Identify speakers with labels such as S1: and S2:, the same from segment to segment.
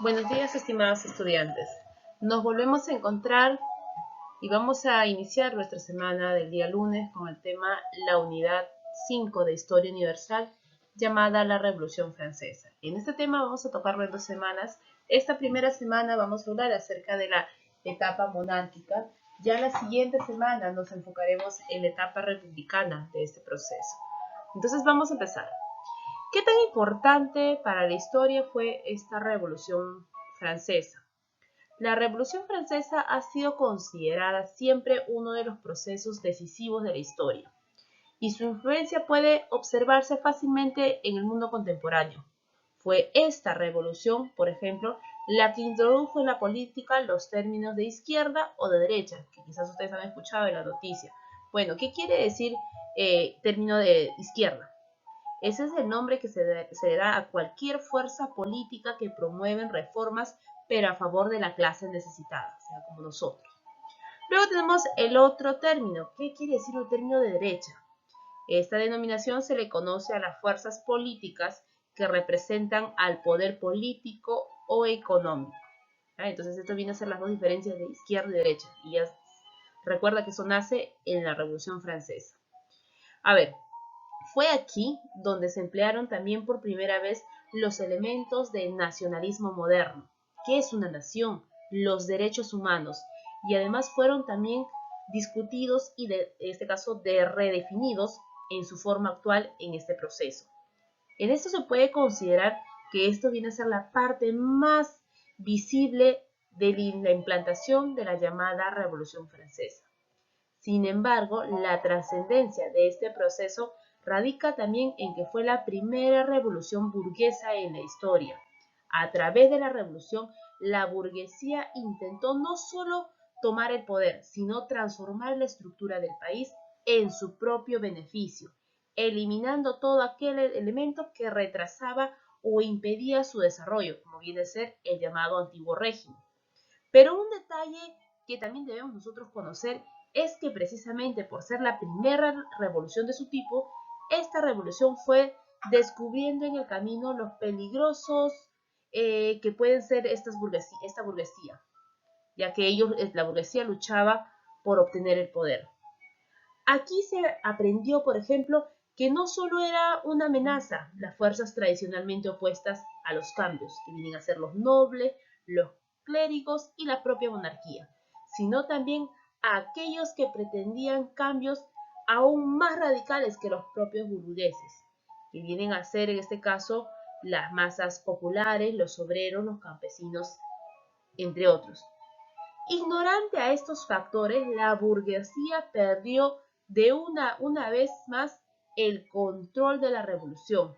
S1: Buenos días, estimados estudiantes. Nos volvemos a encontrar y vamos a iniciar nuestra semana del día lunes con el tema la unidad 5 de Historia Universal llamada la Revolución Francesa. En este tema vamos a tocarlo en 2 semanas. Esta primera semana vamos a hablar acerca de la etapa monárquica. Ya la siguiente semana nos enfocaremos en la etapa republicana de este proceso. Entonces vamos a empezar. ¿Qué tan importante para la historia fue esta Revolución Francesa? La Revolución Francesa ha sido considerada siempre uno de los procesos decisivos de la historia, y su influencia puede observarse fácilmente en el mundo contemporáneo. Fue esta revolución, por ejemplo, la que introdujo en la política los términos de izquierda o de derecha, que quizás ustedes han escuchado en la noticia. Bueno, ¿qué quiere decir término de izquierda? Ese es el nombre que se da a cualquier fuerza política que promueve reformas, pero a favor de la clase necesitada, o sea, como nosotros. Luego tenemos el otro término. ¿Qué quiere decir el término de derecha? Esta denominación se le conoce a las fuerzas políticas que representan al poder político o económico. Entonces esto viene a ser las dos diferencias de izquierda y derecha. Y ya recuerda que eso nace en la Revolución Francesa. A ver, fue aquí donde se emplearon también por primera vez los elementos del nacionalismo moderno. ¿Qué es una nación? Los derechos humanos. Y además fueron también discutidos y en este caso redefinidos en su forma actual en este proceso. En esto se puede considerar que esto viene a ser la parte más visible de la implantación de la llamada Revolución Francesa. Sin embargo, la trascendencia de este proceso radica también en que fue la primera revolución burguesa en la historia. A través de la revolución, la burguesía intentó no solo tomar el poder, sino transformar la estructura del país en su propio beneficio, eliminando todo aquel elemento que retrasaba o impedía su desarrollo, como viene a ser el llamado antiguo régimen. Pero un detalle que también debemos nosotros conocer es que precisamente por ser la primera revolución de su tipo, esta revolución fue descubriendo en el camino los peligrosos que pueden ser esta burguesía, ya que la burguesía luchaba por obtener el poder. Aquí se aprendió, por ejemplo, que no solo era una amenaza las fuerzas tradicionalmente opuestas a los cambios, que vienen a ser los nobles, los clérigos y la propia monarquía, sino también a aquellos que pretendían cambios aún más radicales que los propios burgueses, que vienen a ser en este caso las masas populares, los obreros, los campesinos, entre otros. Ignorante a estos factores, la burguesía perdió de una vez más el control de la revolución.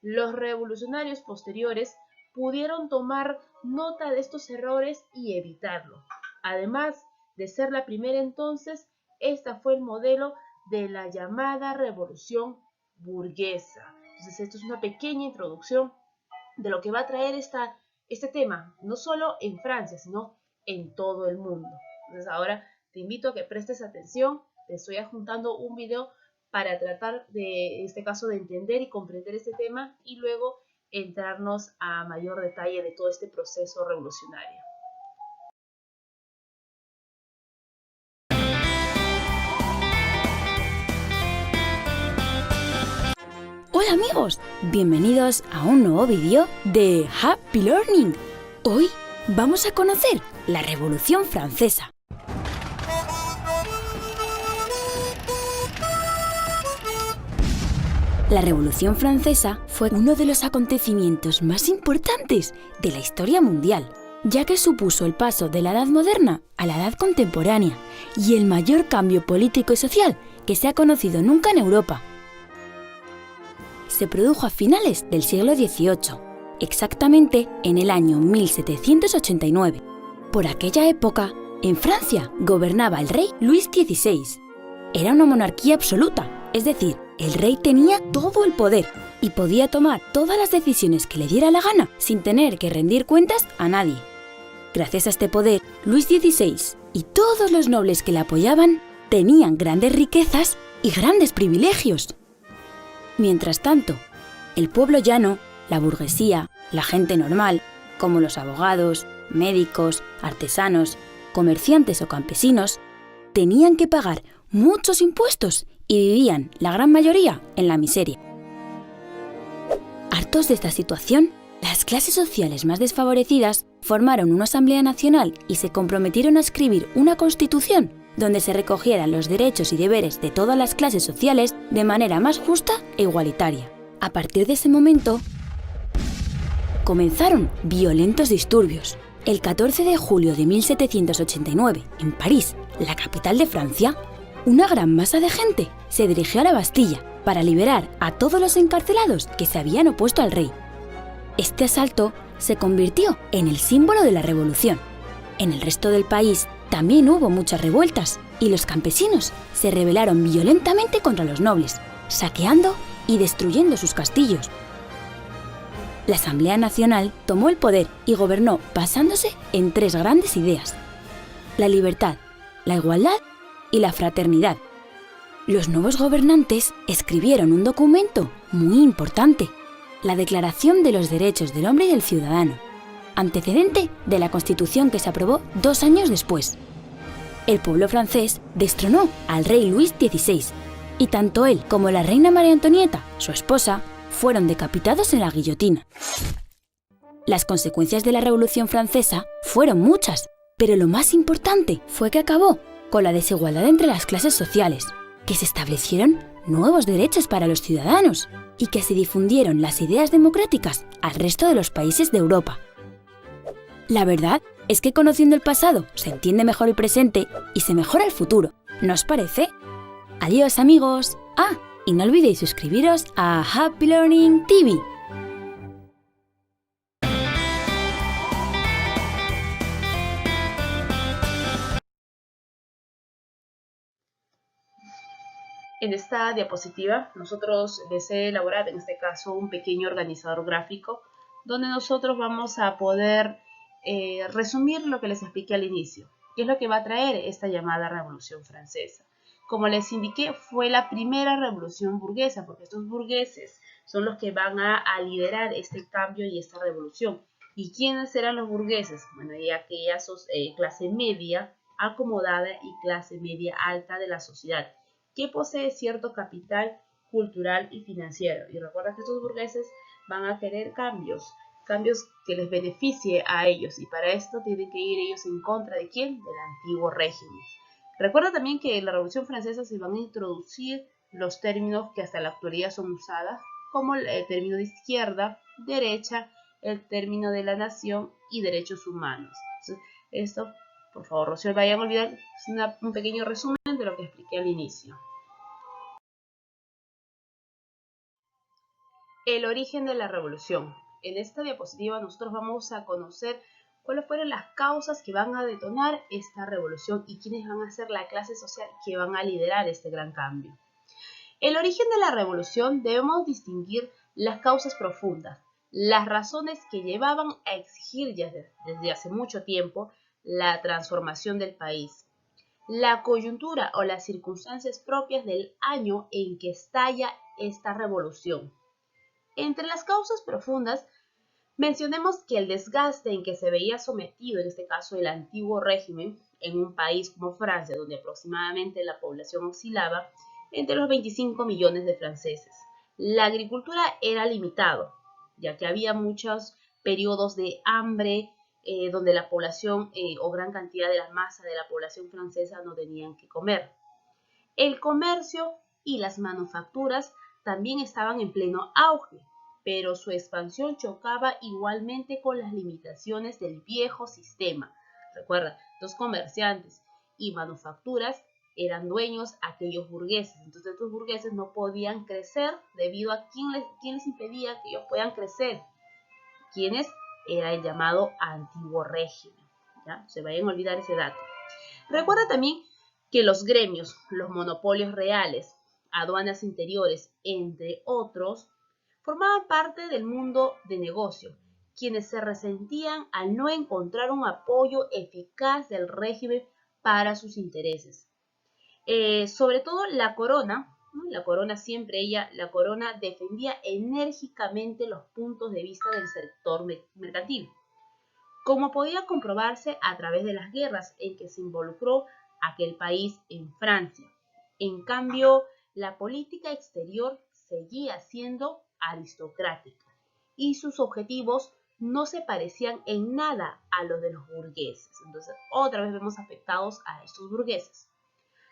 S1: Los revolucionarios posteriores pudieron tomar nota de estos errores y evitarlo. Además de ser la primera entonces, esta fue el modelo de la llamada revolución burguesa. Entonces esto es una pequeña introducción de lo que va a traer este tema, no solo en Francia, sino en todo el mundo. Entonces ahora te invito a que prestes atención. Te estoy adjuntando un video para tratar de, en este caso, de entender y comprender este tema y luego entrarnos a mayor detalle de todo este proceso revolucionario.
S2: Hola amigos, bienvenidos a un nuevo vídeo de Happy Learning. Hoy vamos a conocer la Revolución Francesa. La Revolución Francesa fue uno de los acontecimientos más importantes de la historia mundial, ya que supuso el paso de la Edad Moderna a la Edad Contemporánea y el mayor cambio político y social que se ha conocido nunca en Europa. Se produjo a finales del siglo XVIII, exactamente en el año 1789. Por aquella época, en Francia gobernaba el rey Luis XVI. Era una monarquía absoluta, es decir, el rey tenía todo el poder y podía tomar todas las decisiones que le diera la gana sin tener que rendir cuentas a nadie. Gracias a este poder, Luis XVI y todos los nobles que le apoyaban tenían grandes riquezas y grandes privilegios. Mientras tanto, el pueblo llano, la burguesía, la gente normal, como los abogados, médicos, artesanos, comerciantes o campesinos, tenían que pagar muchos impuestos y vivían, la gran mayoría, en la miseria. Hartos de esta situación, las clases sociales más desfavorecidas formaron una Asamblea Nacional y se comprometieron a escribir una Constitución donde se recogieran los derechos y deberes de todas las clases sociales de manera más justa e igualitaria. A partir de ese momento, comenzaron violentos disturbios. El 14 de julio de 1789, en París, la capital de Francia, una gran masa de gente se dirigió a la Bastilla para liberar a todos los encarcelados que se habían opuesto al rey. Este asalto se convirtió en el símbolo de la revolución. En el resto del país también hubo muchas revueltas y los campesinos se rebelaron violentamente contra los nobles, saqueando y destruyendo sus castillos. La Asamblea Nacional tomó el poder y gobernó basándose en 3 grandes ideas: la libertad, la igualdad y la fraternidad. Los nuevos gobernantes escribieron un documento muy importante, la Declaración de los Derechos del Hombre y del Ciudadano, antecedente de la Constitución que se aprobó 2 años después. El pueblo francés destronó al rey Luis XVI, y tanto él como la reina María Antonieta, su esposa, fueron decapitados en la guillotina. Las consecuencias de la Revolución Francesa fueron muchas, pero lo más importante fue que acabó con la desigualdad entre las clases sociales, que se establecieron nuevos derechos para los ciudadanos y que se difundieron las ideas democráticas al resto de los países de Europa. La verdad es que conociendo el pasado se entiende mejor el presente y se mejora el futuro, ¿no os parece? ¡Adiós, amigos! ¡Ah! Y no olvidéis suscribiros a Happy Learning TV.
S1: En esta diapositiva nosotros les he elaborado en este caso un pequeño organizador gráfico donde nosotros vamos a poder resumir lo que les expliqué al inicio, qué es lo que va a traer esta llamada Revolución Francesa. Como les indiqué, fue la primera revolución burguesa, porque estos burgueses son los que van a liderar este cambio y esta revolución. ¿Y quiénes eran los burgueses? Bueno, y aquella clase media acomodada y clase media alta de la sociedad, que posee cierto capital cultural y financiero. Y recuerda que estos burgueses van a querer cambios que les beneficie a ellos, y para esto tienen que ir ellos en contra ¿de quién? Del antiguo régimen. Recuerda también que en la Revolución Francesa se van a introducir los términos que hasta la actualidad son usadas, como el término de izquierda, derecha, el término de la nación y derechos humanos. Entonces, esto, por favor, no se vayan a olvidar, es un pequeño resumen de lo que expliqué al inicio. El origen de la revolución. En esta diapositiva nosotros vamos a conocer cuáles fueron las causas que van a detonar esta revolución y quiénes van a ser la clase social que van a liderar este gran cambio. El origen de la revolución debemos distinguir las causas profundas, las razones que llevaban a exigir ya desde hace mucho tiempo la transformación del país, la coyuntura o las circunstancias propias del año en que estalla esta revolución. Entre las causas profundas, mencionemos que el desgaste en que se veía sometido, en este caso el antiguo régimen, en un país como Francia, donde aproximadamente la población oscilaba entre los 25 millones de franceses. La agricultura era limitado, ya que había muchos periodos de hambre donde la población o gran cantidad de la masa de la población francesa no tenían que comer. El comercio y las manufacturas también estaban en pleno auge, pero su expansión chocaba igualmente con las limitaciones del viejo sistema. Recuerda, los comerciantes y manufacturas eran dueños aquellos burgueses, entonces estos burgueses no podían crecer debido a quién les impedía que ellos puedan crecer. ¿Quiénes? Era el llamado antiguo régimen. ¿Ya? No se vayan a olvidar ese dato. Recuerda también que los gremios, los monopolios reales, aduanas interiores, entre otros, formaban parte del mundo de negocio, quienes se resentían al no encontrar un apoyo eficaz del régimen para sus intereses. Sobre todo la corona, ¿no? La corona defendía enérgicamente los puntos de vista del sector mercantil. como podía comprobarse a través de las guerras en que se involucró aquel país en Francia. En cambio, la política exterior seguía siendo aristocrática y sus objetivos no se parecían en nada a los de los burgueses. Entonces, otra vez vemos afectados a estos burgueses.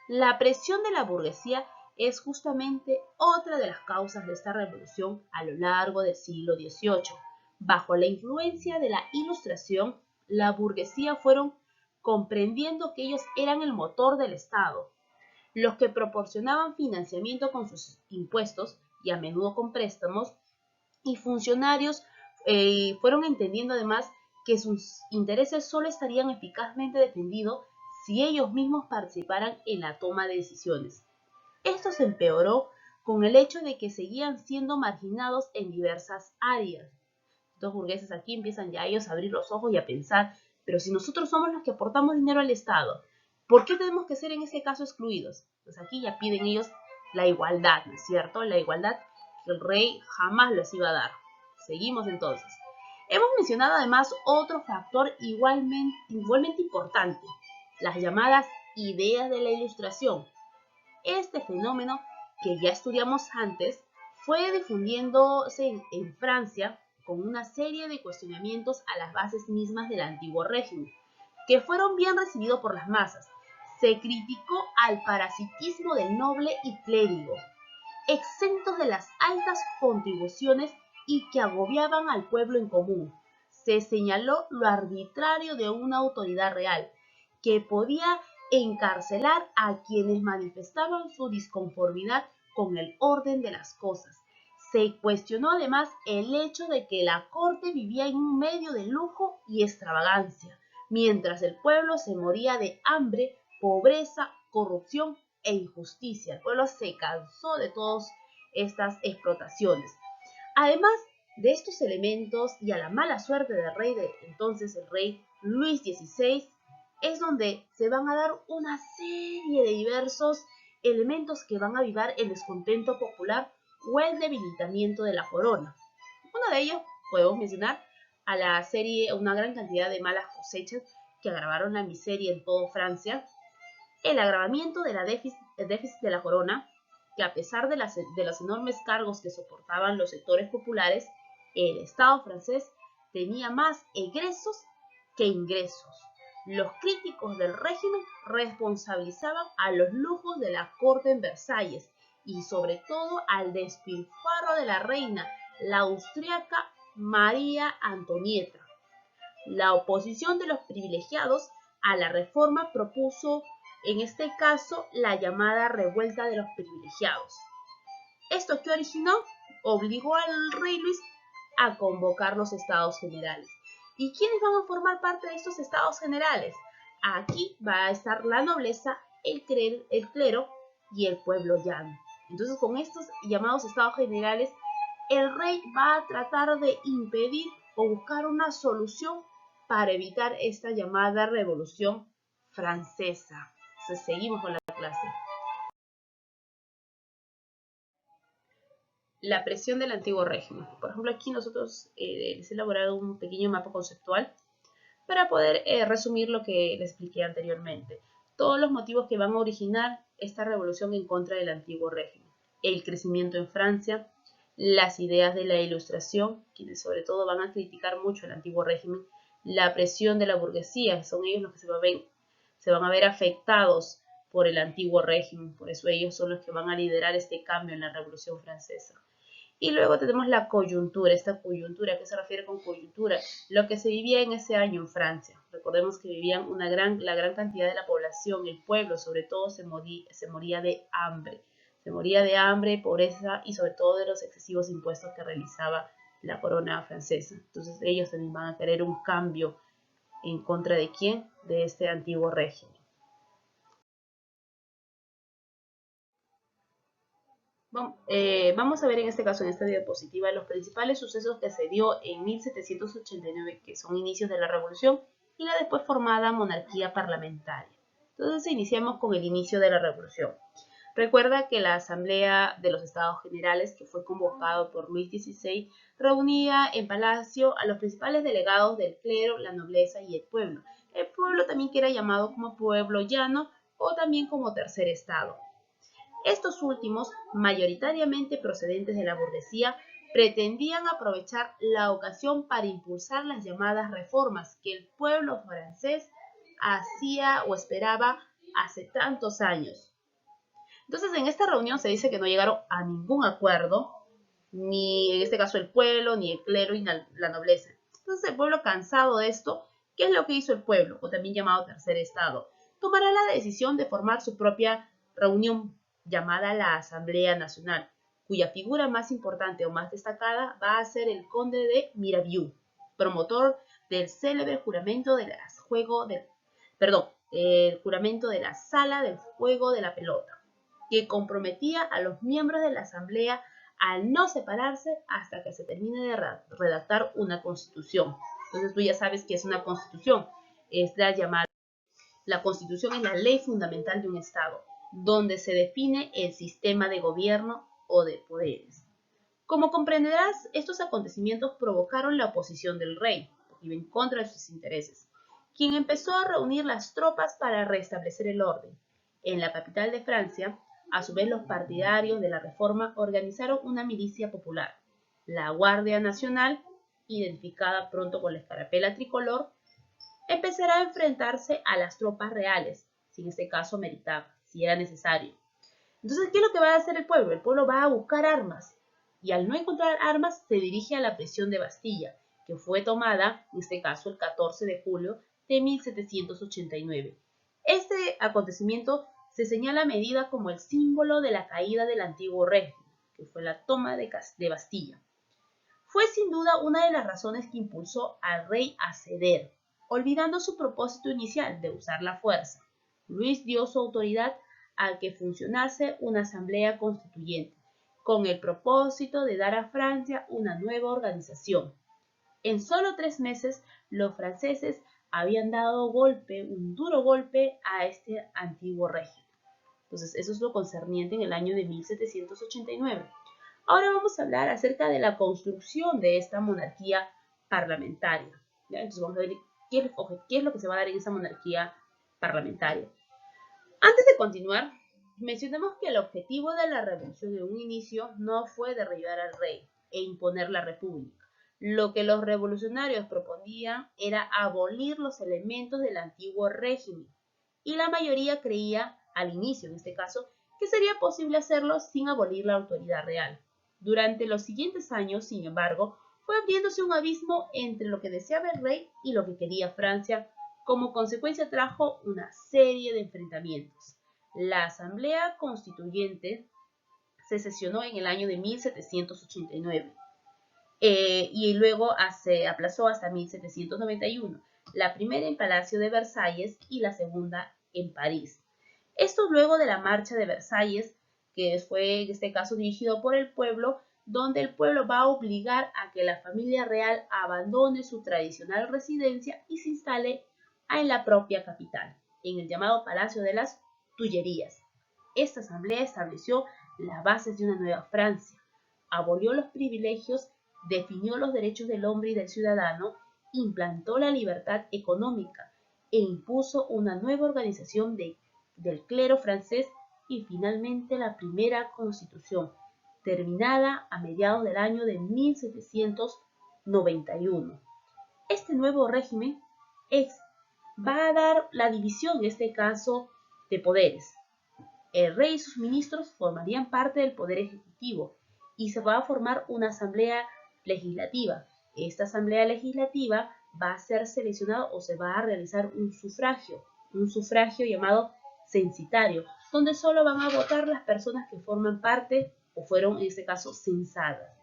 S1: La presión de la burguesía es justamente otra de las causas de esta revolución a lo largo del siglo XVIII. Bajo la influencia de la Ilustración, la burguesía fueron comprendiendo que ellos eran el motor del Estado, los que proporcionaban financiamiento con sus impuestos y a menudo con préstamos, y funcionarios fueron entendiendo además que sus intereses solo estarían eficazmente defendidos si ellos mismos participaran en la toma de decisiones. Esto se empeoró con el hecho de que seguían siendo marginados en diversas áreas. Los burgueses aquí empiezan ya ellos a abrir los ojos y a pensar, pero si nosotros somos los que aportamos dinero al Estado, ¿por qué tenemos que ser en ese caso excluidos? Pues aquí ya piden ellos la igualdad, ¿no es cierto? La igualdad que el rey jamás les iba a dar. Seguimos entonces. Hemos mencionado además otro factor igualmente importante, las llamadas ideas de la Ilustración. Este fenómeno, que ya estudiamos antes, fue difundiéndose en Francia con una serie de cuestionamientos a las bases mismas del antiguo régimen, que fueron bien recibidos por las masas. Se criticó al parasitismo del noble y clérigo, exentos de las altas contribuciones y que agobiaban al pueblo en común. Se señaló lo arbitrario de una autoridad real, que podía encarcelar a quienes manifestaban su disconformidad con el orden de las cosas. Se cuestionó además el hecho de que la corte vivía en un medio de lujo y extravagancia, mientras el pueblo se moría de hambre, pobreza, corrupción e injusticia. El pueblo se cansó de todas estas explotaciones. Además de estos elementos y a la mala suerte del rey de entonces, el rey Luis XVI, es donde se van a dar una serie de diversos elementos que van a avivar el descontento popular o el debilitamiento de la corona. Uno de ellos podemos mencionar a la serie, una gran cantidad de malas cosechas que agravaron la miseria en toda Francia, el agravamiento del déficit de la corona, que a pesar de los enormes cargos que soportaban los sectores populares, el Estado francés tenía más egresos que ingresos. Los críticos del régimen responsabilizaban a los lujos de la corte en Versalles y sobre todo al despilfarro de la reina, la austriaca María Antonieta. La oposición de los privilegiados a la reforma propuso en este caso la llamada revuelta de los privilegiados. ¿Esto qué originó? Obligó al rey Luis a convocar los estados generales. ¿Y quiénes van a formar parte de estos estados generales? Aquí va a estar la nobleza, el clero y el pueblo llano. Entonces, con estos llamados estados generales, el rey va a tratar de impedir o buscar una solución para evitar esta llamada Revolución Francesa. Entonces, seguimos con la clase. La presión del antiguo régimen. Por ejemplo, aquí nosotros les he elaborado un pequeño mapa conceptual para poder resumir lo que les expliqué anteriormente. Todos los motivos que van a originar esta revolución en contra del antiguo régimen. El crecimiento en Francia, las ideas de la Ilustración, quienes sobre todo van a criticar mucho el antiguo régimen, la presión de la burguesía, son ellos los que se van a ver afectados por el antiguo régimen, por eso ellos son los que van a liderar este cambio en la Revolución Francesa. Y luego tenemos la coyuntura, esta coyuntura, ¿a qué se refiere con coyuntura? Lo que se vivía en ese año en Francia. Recordemos que vivían la gran cantidad de la población, el pueblo sobre todo se moría de hambre. Se moría de hambre, pobreza y sobre todo de los excesivos impuestos que realizaba la corona francesa. Entonces ellos también van a querer un cambio en contra de ¿quién? De este antiguo régimen. Vamos a ver en este caso, en esta diapositiva, los principales sucesos que se dio en 1789, que son inicios de la revolución, y la después formada monarquía parlamentaria. Entonces iniciamos con el inicio de la revolución. Recuerda que la Asamblea de los Estados Generales, que fue convocado por Luis XVI, reunía en Palacio a los principales delegados del clero, la nobleza y el pueblo. El pueblo también que era llamado como pueblo llano o también como tercer estado. Estos últimos, mayoritariamente procedentes de la burguesía, pretendían aprovechar la ocasión para impulsar las llamadas reformas que el pueblo francés hacía o esperaba hace tantos años. Entonces, en esta reunión se dice que no llegaron a ningún acuerdo, ni en este caso el pueblo, ni el clero y la nobleza. Entonces, el pueblo, cansado de esto, ¿qué es lo que hizo el pueblo, o también llamado tercer estado? Tomará la decisión de formar su propia reunión llamada la Asamblea Nacional, cuya figura más importante o más destacada va a ser el conde de Mirabeau, promotor del célebre juramento de el juramento de la sala del juego de la pelota, que comprometía a los miembros de la Asamblea a no separarse hasta que se termine de redactar una constitución. Entonces tú ya sabes que es una constitución, es la constitución es la ley fundamental de un Estado, donde se define el sistema de gobierno o de poderes. Como comprenderás, estos acontecimientos provocaron la oposición del rey, porque iba en contra de sus intereses, quien empezó a reunir las tropas para restablecer el orden. En la capital de Francia, a su vez, los partidarios de la reforma organizaron una milicia popular, la Guardia Nacional, identificada pronto con la escarapela tricolor, empezará a enfrentarse a las tropas reales, si en este caso meritaba, si era necesario. Entonces, ¿qué es lo que va a hacer el pueblo? El pueblo va a buscar armas, y al no encontrar armas, se dirige a la prisión de Bastilla, que fue tomada, en este caso, el 14 de julio de 1789. Este acontecimiento se señala medida como el símbolo de la caída del antiguo régimen, que fue la toma de Bastilla. Fue sin duda una de las razones que impulsó al rey a ceder, olvidando su propósito inicial de usar la fuerza. Luis dio su autoridad a que funcionase una asamblea constituyente, con el propósito de dar a Francia una nueva organización. En solo 3 meses, los franceses habían dado un duro golpe a este antiguo régimen. Entonces, eso es lo concerniente en el año de 1789. Ahora vamos a hablar acerca de la construcción de esta monarquía parlamentaria. ¿Ya? Entonces, vamos a ver qué es lo que se va a dar en esa monarquía parlamentaria. Antes de continuar, mencionemos que el objetivo de la revolución en un inicio no fue derribar al rey e imponer la república. Lo que los revolucionarios proponían era abolir los elementos del antiguo régimen, y la mayoría creía, al inicio en este caso, que sería posible hacerlo sin abolir la autoridad real. Durante los siguientes años, sin embargo, fue abriéndose un abismo entre lo que deseaba el rey y lo que quería Francia. Como consecuencia trajo una serie de enfrentamientos. La Asamblea Constituyente se sesionó en el año de 1789 y luego se aplazó hasta 1791, la primera en Palacio de Versalles y la segunda en París. Esto luego de la Marcha de Versalles, que fue en este caso dirigido por el pueblo, donde el pueblo va a obligar a que la familia real abandone su tradicional residencia y se instale en la propia capital, en el llamado Palacio de las Tullerías. Esta asamblea estableció las bases de una nueva Francia, abolió los privilegios, definió los derechos del hombre y del ciudadano, implantó la libertad económica e impuso una nueva organización del clero francés y finalmente la primera constitución, terminada a mediados del año de 1791. Este nuevo régimen va a dar la división, en este caso, de poderes. El rey y sus ministros formarían parte del poder ejecutivo y se va a formar una asamblea legislativa. Esta asamblea legislativa va a ser seleccionada o se va a realizar un sufragio llamado censitario, donde solo van a votar las personas que forman parte o fueron, en este caso, censadas.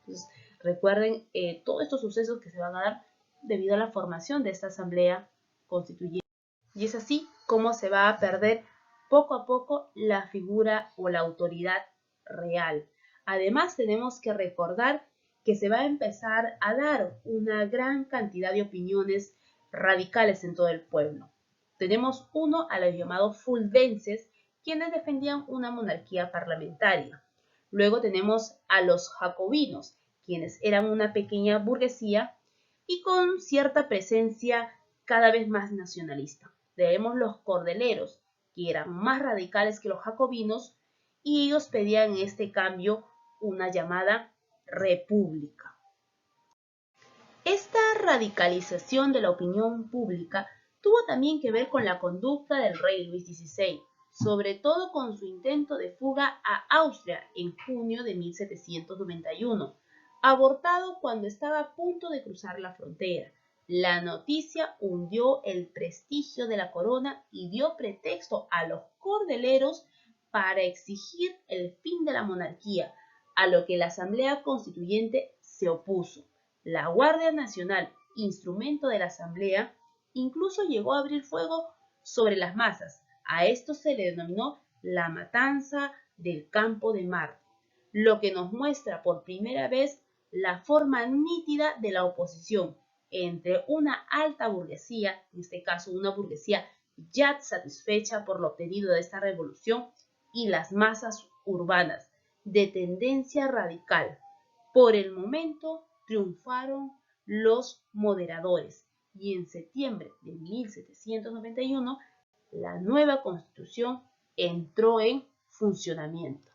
S1: Entonces, recuerden todos estos sucesos que se van a dar debido a la formación de esta asamblea constituyente. Y es así como se va a perder poco a poco la figura o la autoridad real. Además, tenemos que recordar que se va a empezar a dar una gran cantidad de opiniones radicales en todo el pueblo. Tenemos uno a los llamados fuldenses, quienes defendían una monarquía parlamentaria. Luego tenemos a los jacobinos, quienes eran una pequeña burguesía y con cierta presencia cada vez más nacionalista. Tenemos los cordeleros, que eran más radicales que los jacobinos, y ellos pedían en este cambio una llamada república. Esta radicalización de la opinión pública tuvo también que ver con la conducta del rey Luis XVI, sobre todo con su intento de fuga a Austria en junio de 1791, abortado cuando estaba a punto de cruzar la frontera. La noticia hundió el prestigio de la corona y dio pretexto a los cordeleros para exigir el fin de la monarquía, a lo que la Asamblea Constituyente se opuso. La Guardia Nacional, instrumento de la Asamblea, incluso llegó a abrir fuego sobre las masas. A esto se le denominó la matanza del Campo de Marte, lo que nos muestra por primera vez la forma nítida de la oposición entre una alta burguesía, en este caso una burguesía ya satisfecha por lo obtenido de esta revolución, y las masas urbanas de tendencia radical. Por el momento triunfaron los moderadores y en septiembre de 1791 la nueva constitución entró en funcionamiento.